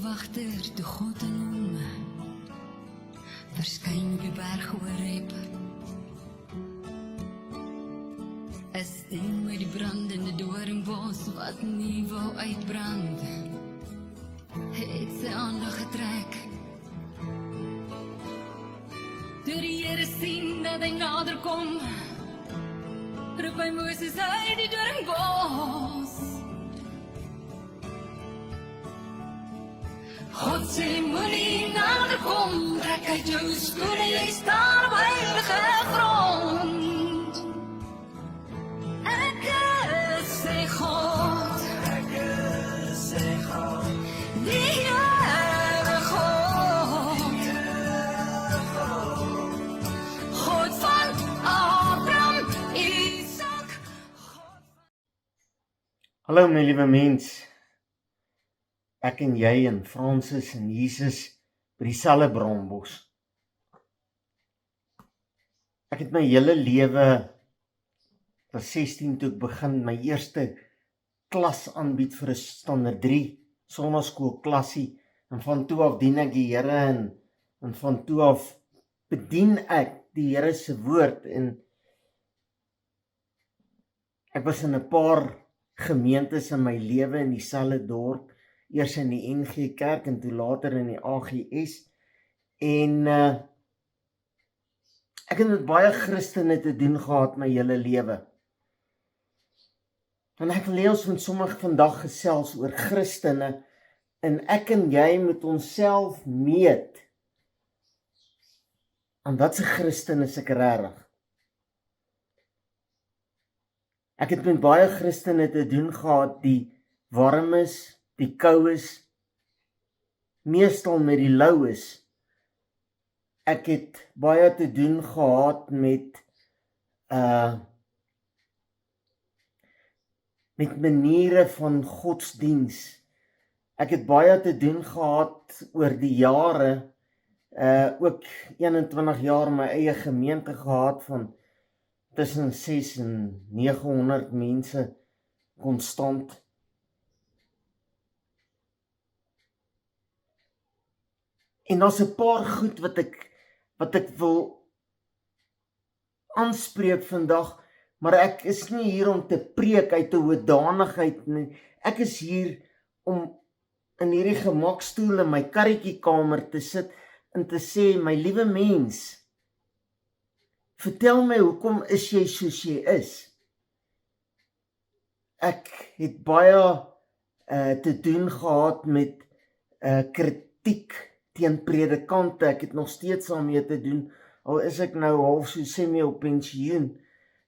wagter toe God in hom verskyn op die berg Horeb. Is steen met die brandende doringbos wat nie wou uitbrand, het sy aandag getrek. Toe die Here sien dat hy nader kom, roep hy Moses uit die doringbos. God sê moenie nader kom, trek uit jou skoene, jy staan op heilige grond. Ek sê God, die Here God, God van Abraham, Isaac, Hallo my liewe mens, ek en jy en Francis en Jesus by dieselfde braambos. Ek het my hele lewe, was 16 toe ek begin my eerste klas aanbied vir 'n standaard 3 sonnaskool klasie, en van toe af dien ek die Here en van toe af bedien ek die Here se woord, en ek was in 'n paar gemeentes in my lewe in dieselfde dorp, eers in die NG Kerk en toe later in die AGS, en ek het met baie Christene te doen gehad my hele lewe. En ek wil hê ons moet sommige vandag gesels oor Christene, en ek en jy moet onsself meet aan watse Christen is ek regtig. Ek het met baie Christene te doen gehad die warm is, die kou is, meestal met die lou is. Ek het baie te doen gehad met maniere van godsdiens. Ek het baie te doen gehad oor die jare, ook 21 jaar my eie gemeente gehad van tussen 600 en 900 mense konstant. En daar's 'n paar goed wat ek wil aanspreek vandag, maar ek is nie hier om te preek uit 'n hoedanigheid nie. Ek is hier om in hierdie gemakstoel in my karretjiekamer te sit en te sê, my liewe mens, vertel my hoekom is jy soos jy is? Ek het baie te doen gehad met kritiek teen predikante. Ek het nog steeds daarmee te doen, al is ek nou half so semi op pensioen,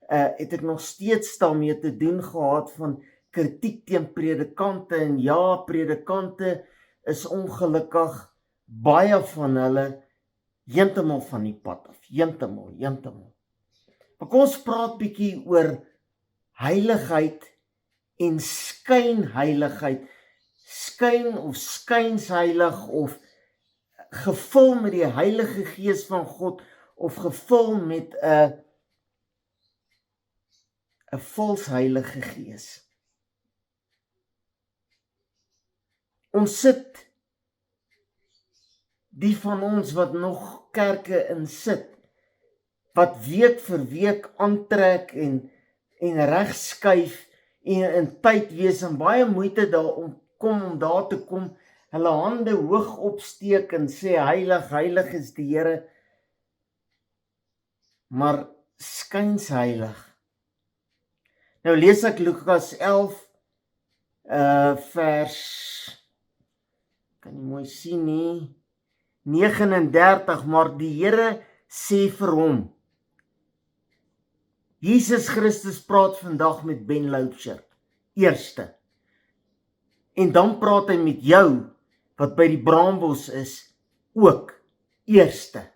het ek nog steeds daarmee te doen gehad van kritiek teen predikante, en ja, predikante is ongelukkig baie van hulle heeltemal van die pad af, heeltemal. Maar kom ons praat bietjie oor heiligheid en skynheiligheid, skyn of skynsheilig, of gevul met die Heilige Gees van God, of gevul met 'n vals Heilige Gees. Ons sit, die van ons wat nog kerke in sit, wat week vir week aantrek en regskuif en in tyd wees en baie moeite om daar te kom, hulle hande hoog opsteek en sê heilig, heilig is die Here, maar skynsheilig. Nou lees ek Lukas 11 vers, kan nie mooi sien nie, 39, maar die Here sê vir hom, Jesus Christus praat vandag met Ben Loubser, eerste, en dan praat hy met jou, wat by die braambos is, ook, eerste,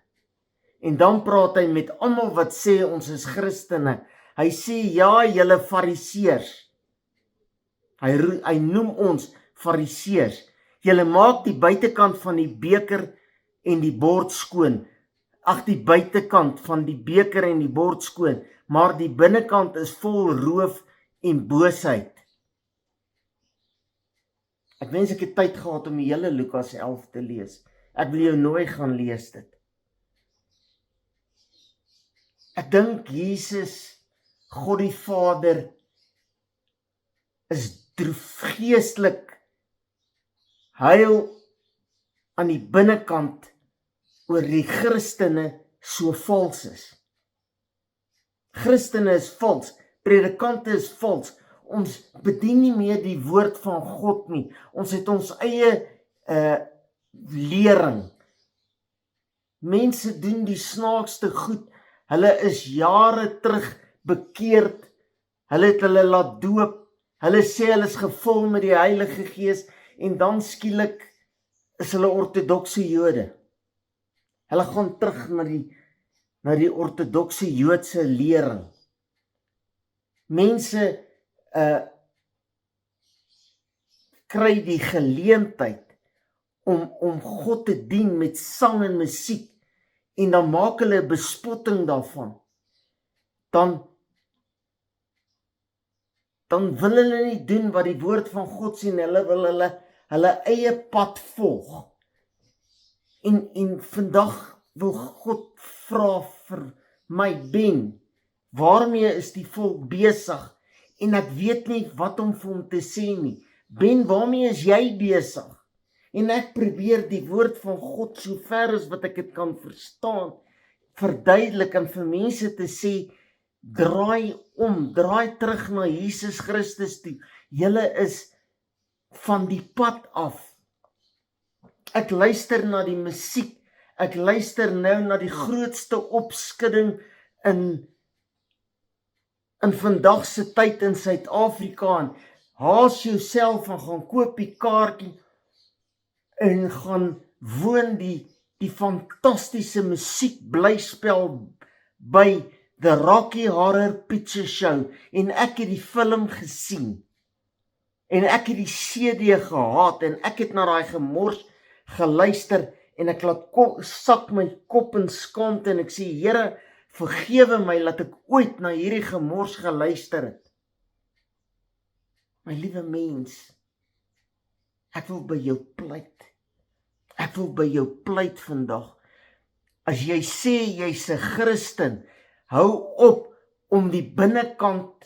en dan praat hy met almal wat sê ons is Christene. Hy sê, ja, julle fariseërs, hy noem ons fariseërs, julle maak die buitekant van die beker en die bord skoon, die buitekant van die beker en die bord skoon, maar die binnekant is vol roof en boosheid. Ek wens ek het tyd gehad om die hele Lukas 11 te lees. Ek wil jou nooi gaan lees dit. Ek dink Jesus, God die Vader, is droefgeestelik huil aan die binnekant oor die Christene so vals is. Christene is vals, predikante is vals. Ons bedien nie meer die woord van God nie. Ons het ons eie lering. Mense doen die snaakste goed. Hulle is jare terug bekeerd. Hulle het hulle laat doop. Hulle sê hulle is gevul met die Heilige Gees en dan skielik is hulle ortodokse Jode. Hulle gaan terug na die ortodokse Joodse lering. Mense kry die geleentheid om God te dien met sang en musiek en dan maak hulle 'n bespotting daarvan. Dan wil hulle nie doen wat die woord van God sê, hulle wil hulle eie pad volg. En vandag wil God vra vir my, Ben, waarmee is die volk besig? En ek weet nie wat om vir hom te sê nie. Ben, waarmee is jy besig? En ek probeer die woord van God so ver as wat ek dit kan verstaan, verduidelik en vir mense te sê, draai terug na Jesus Christus toe. Julle is van die pad af. Ek luister na die musiek, ek luister nou na die grootste opskudding in vandag se tyd in Suid-Afrika. En haas jouself en gaan koop die kaartjie en gaan woon die fantastiese musiek blyspel by The Rocky Horror Picture Show. En ek het die film gesien. En ek het die CD gehaat en ek het na daai gemors geluister en ek laat sak my kop in skaamte en ek sê, Here, vergewe my dat ek ooit na hierdie gemors geluister het. My liewe mens, ek wil by jou pleit. Ek wil by jou pleit vandag. As jy sê jy's 'n Christen, hou op om die binnekant,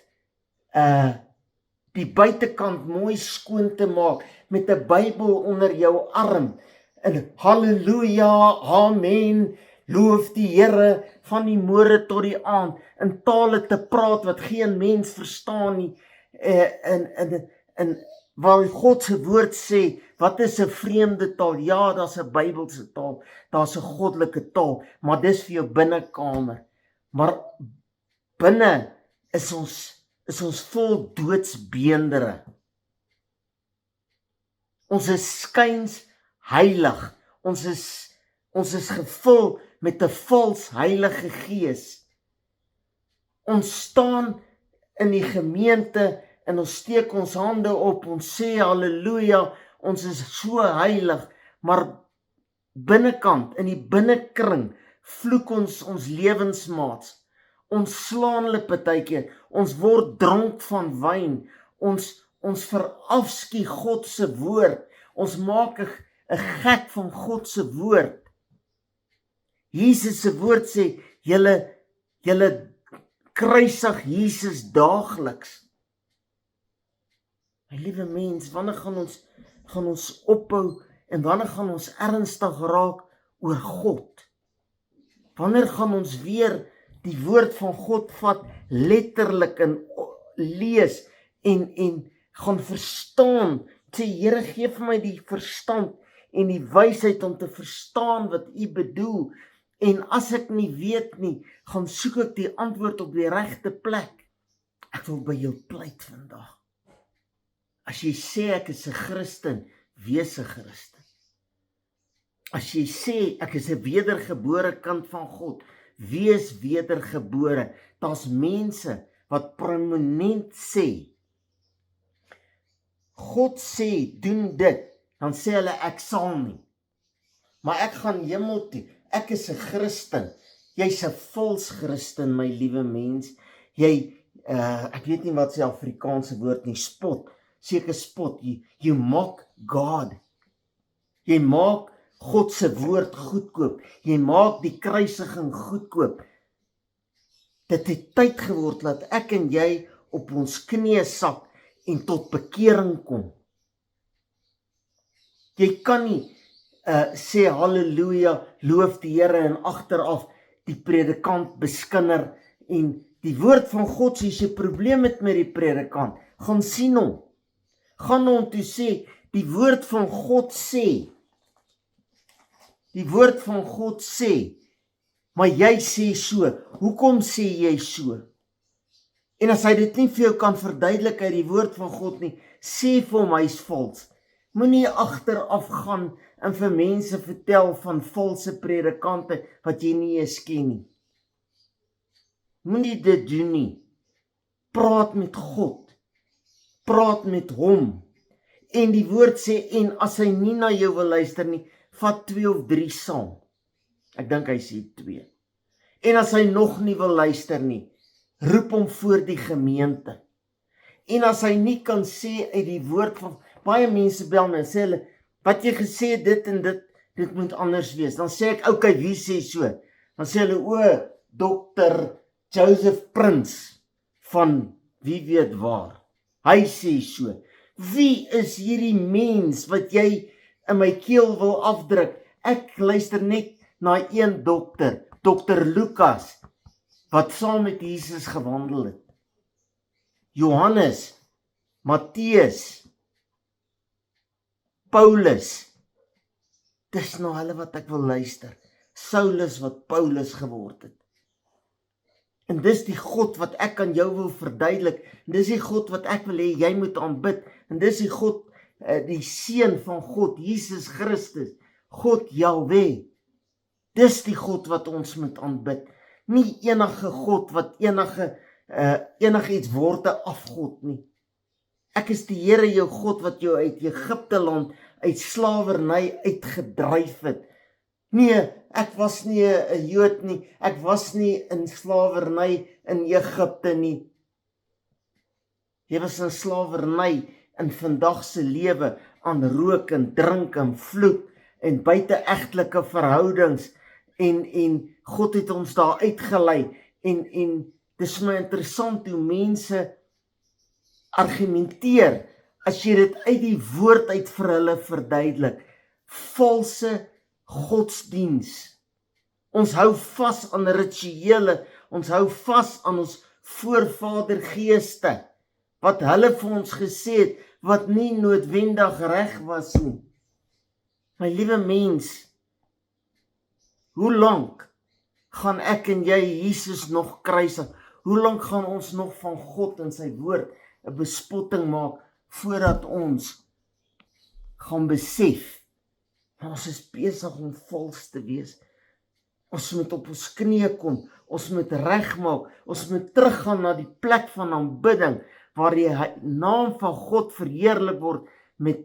die buitekant mooi skoon te maak met 'n Bybel onder jou arm. En halleluja, amen, loof die Here van die môre tot die aand, in tale te praat wat geen mens verstaan nie. En waar God se woord sê, wat is 'n vreemde taal? Ja, daar's 'n Bybelse taal, daar's 'n goddelike taal, maar dis vir jou binnekamer. Maar binne is ons vol doodsbeendere. Ons is skuins heilig. Ons is gevul met 'n vals Heilige Gees. Ons staan in die gemeente en ons steek ons hande op, ons sê halleluja, ons is so heilig, maar binnekant, in die binnekring, vloek ons lewensmaats. Ons slaan hulle partykeer, ons word dronk van wyn, ons verafskie God se woord, ons maak 'n gek van God se woord. Jesus se woord sê, julle kruisig Jesus daagliks. My liewe mens, wanneer gaan ons ophou en wanneer gaan ons ernstig raak oor God? Wanneer gaan ons weer die woord van God vat letterlik en lees en gaan verstaan? Sê, Here, gee vir my die verstand en die wysheid om te verstaan wat U bedoel. En as ek nie weet nie, gaan soek ek die antwoord op die regte plek. Ek wil by jou pleit vandag. As jy sê ek is 'n Christen, wees 'n Christen. As jy sê ek is 'n wedergebore kind van God, wees wedergebore. Daar's mense wat prominent sê, God sê, doen dit, dan sê hulle ek sal nie. Maar ek gaan hemel toe. Ek is 'n Christen. Jy's 'n vals Christen, my liewe mens. Jy, ek weet nie wat se Afrikaanse woord nie, spot. seker spot. You mock God. Jy maak God se woord goedkoop. Jy maak die kruisiging goedkoop. Dit het tyd geword dat ek en jy op ons knieë sak en tot bekering kom. Jy kan nie sê halleluja, loof die Here en agteraf die predikant beskinder en die woord van God sê, as jy 'n probleem het met die predikant, gaan sien hom. Gaan hom toe sê, die woord van God sê, maar jy sê so, hoekom sê jy so? En as hy dit nie vir jou kan verduidelik uit die woord van God nie, sê vir hom hy's vals. Moenie agteraf gaan en vir mense vertel van valse predikante wat jy nie eens ken nie. Moenie dit doen nie. Praat met God. Praat met hom. En die woord sê, en as hy nie na jou wil luister nie, vat 2 of 3 saam. Ek dink hy sê 2. En as hy nog nie wil luister nie, roep hom voor die gemeente. En as hy nie kan sê uit die woord van, baie mense bel my en sê hulle, wat jy gesê het, dit en dit moet anders wees. Dan sê ek, okay, wie sê so? Dan sê hulle, Dr. Joseph Prins van wie weet waar. Hy sê so. Wie is hierdie mens wat jy in my keel wil afdruk? Ek luister net na een dokter, Dr. Lukas, wat saam met Jesus gewandel het. Johannes, Matteus, Paulus, dis na hulle wat ek wil luister. Saulus wat Paulus geword het. En dis die God wat ek aan jou wil verduidelik. En dis die God wat ek wil hê jy moet aanbid. En dis die God, die Seun van God, Jesus Christus, God Jahweh. Dis die God wat ons moet aanbid. Nie enige God wat enige iets word 'n afgod nie. Ek is die Here jou God wat jou uit Egipte land, uit slawerny uitgedryf het. Nee, ek was nie 'n Jood nie, ek was nie in slawerny in Egipte nie. Jy was in slawerny in vandag se lewe aan rook en drink en vloek en buiteegtelike verhoudings en God het ons daar uitgelei en dis my interessant hoe mense argumenteer as jy dit uit die woord uit vir hulle verduidelik. Valse godsdiens. Ons hou vas aan rituele, ons hou vas aan ons voorvadergeeste, wat hulle vir ons gesê het, wat nie noodwendig reg was nie. My liewe mens, hoe lank gaan ek en jy Jesus nog kruisig? Hoe lank gaan ons nog van God en sy woord 'n bespotting maak, voordat ons gaan besef, ons is besig om vals te wees. Ons moet op ons knieë kom, ons moet regmaak, ons moet teruggaan na die plek van aanbidding, waar die naam van God verheerlik word met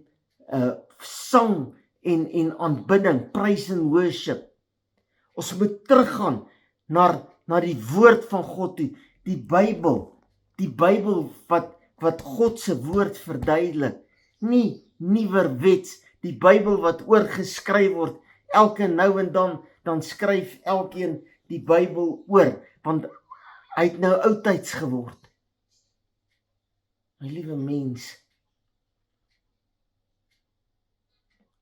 sang en aanbidding, praise and worship. Ons moet teruggaan na die woord van God toe, die Bybel wat God se woord verduidelik, nie nuwerwets, die Bybel wat oorgeskryf word, elke nou en dan skryf elkeen die Bybel oor, want hy het nou oudtyds geword. My liewe mens,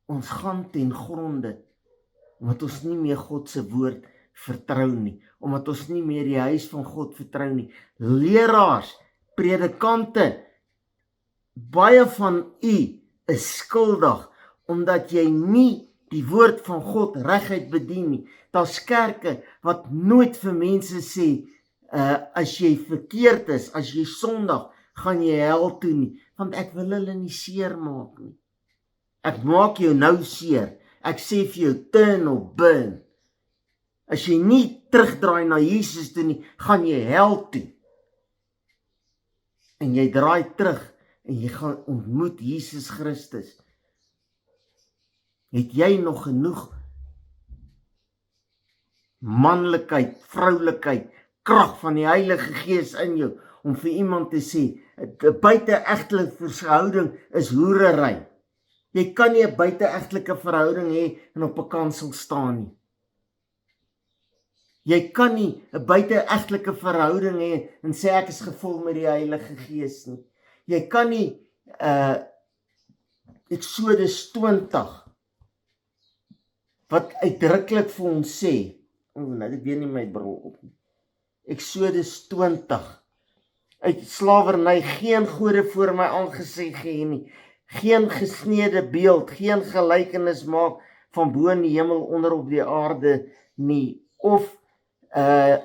ons gaan ten gronde, omdat ons nie meer God se woord vertrou nie, omdat ons nie meer die huis van God vertrou nie. Leraars, predikante, baie van u is skuldig, omdat jy nie die woord van God reguit bedien nie. Daar's kerke wat nooit vir mense sê, as jy verkeerd is, as jy sondig, gaan jy hel toe nie, want ek wil hulle nie seer maak nie. Ek maak jou nou seer, ek sê vir jou turn or burn. As jy nie terugdraai na Jesus toe nie, gaan jy hel toe. En jy draai terug en jy gaan ontmoet Jesus Christus. Het jy nog genoeg manlikheid, vroulikheid, krag van die Heilige Gees in jou, om vir iemand te sê, 'n buiteegtelike verhouding is hoerery. Jy kan nie 'n buiteegtelike verhouding hê en op 'n kansel staan nie. Jy kan nie 'n buiteegtelike verhouding hê en sê ek is gevul met die Heilige Gees nie. Jy kan nie Eksodus 20 wat uitdruklik vir ons sê, nou ek weet nie my bril op nie. Eksodus 20 uit slawerny, geen gode voor my aangesig hê nie, geen gesneede beeld, geen gelykenis maak van bo in die hemel onder op die aarde nie, of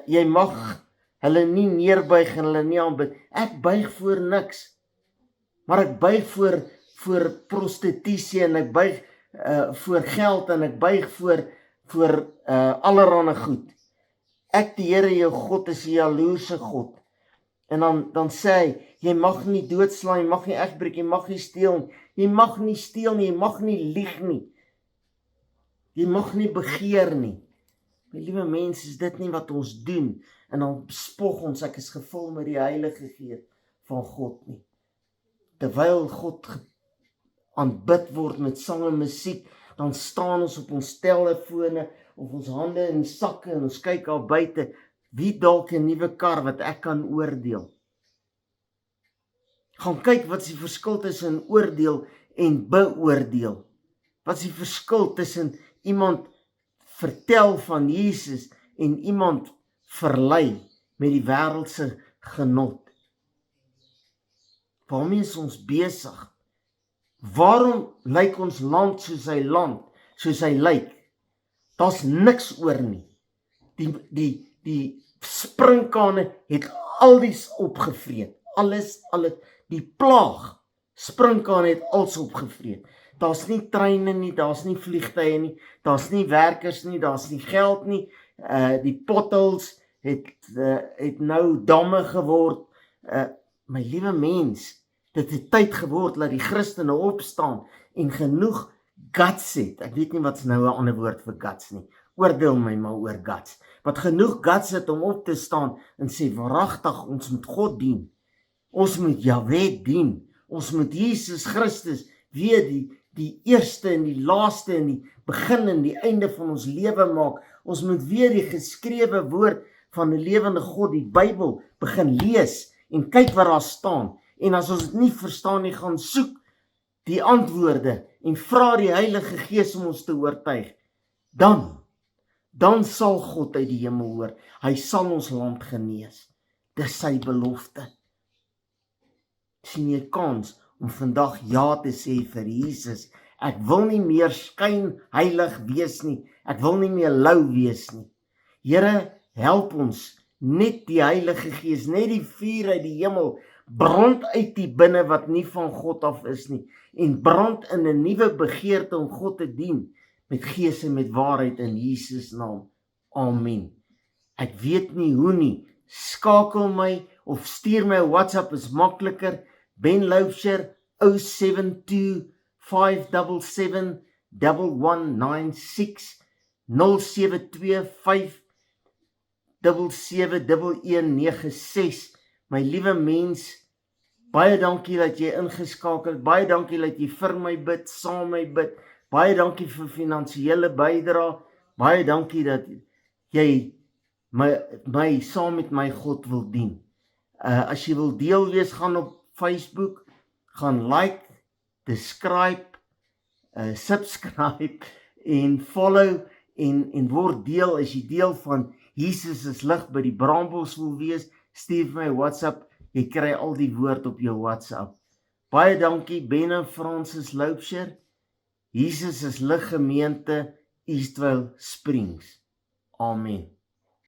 jy mag hulle nie neerbuig en hulle nie aanbid. Ek buig voor niks, maar ek buig voor prostitusie en ek buig voor geld en ek buig voor allerhande goed. Ek die Here jou God is 'n jaloerse God. En dan sê hy, jy mag nie doodslaan, jy mag nie egbreek, jy mag nie steel, jy mag nie steel nie, jy mag nie lieg nie. Jy mag nie begeer nie. My liewe mense, is dit nie wat ons doen? En dan spog ons, ek is gevul met die Heilige Gees van God nie. Terwyl God aanbid word met sang en musiek, dan staan ons op ons telefone of ons hande in sakke en ons kyk al buite, wie dalk 'n nuwe kar wat ek kan oordeel. Gaan kyk wat is die verskil tussen oordeel en beoordeel. Wat is die verskil tussen iemand vertel van Jesus en iemand verlei met die wêreldse genot. Waarmee is ons besig? Waarom lyk ons land, soos hy lyk? Daar's niks oor nie. Die sprinkane het alles opgevreet. Alles, die plaag, sprinkane het alles opgevreet. Daar's nie treine nie, daar's nie vliegtye nie, daar's nie werkers nie, daar's nie geld nie. Die potholes het nou damme geword. My liewe mens, dit het tyd geword dat die Christene opstaan en genoeg guts het. Ek weet nie wat is nou 'n ander woord vir guts nie. Oordeel my maar oor guts. Wat genoeg guts het om op te staan en sê, waaragtig, ons moet God dien. Ons moet Jahwe dien. Ons moet Jesus Christus weer die eerste en die laaste en die begin en die einde van ons lewe maak. Ons moet weer die geskrewe woord van die lewende God, die Bybel, begin lees en kyk wat daar staan. En as ons dit nie verstaan nie, gaan soek die antwoorde en vra die Heilige Gees om ons te oortuig. Dan sal God uit die hemel hoor. Hy sal ons land genees. Dis sy belofte. Sien jy kans om vandag ja te sê vir Jesus? Ek wil nie meer skynheilig wees nie. Ek wil nie meer lou wees nie. Here, help ons, net die Heilige Gees, net die vuur uit die hemel, brand uit die binne wat nie van God af is nie, en brand in 'n nuwe begeerte om God te dien, met gees en met waarheid in Jesus naam. Amen. Ek weet nie hoe nie, skakel my of stuur my 'n WhatsApp, is makliker. Ben Loubser 072 577 1196 072 577 1196. My liewe mens, baie dankie dat jy ingeskakel het, baie dankie dat jy vir my bid, saam my bid, baie dankie vir finansiële bydrae, baie dankie dat jy my saam met my God wil dien. As jy wil deel wees, gaan op Facebook, gaan like, describe, subscribe en follow en word deel. As jy deel van Jesus is lig by die Braambos wil wees, stuur my WhatsApp, jy kry al die woord op jou WhatsApp. Baie dankie, Ben en Francis Loubser. Jesus is lig gemeente, Eastvale Springs. Amen.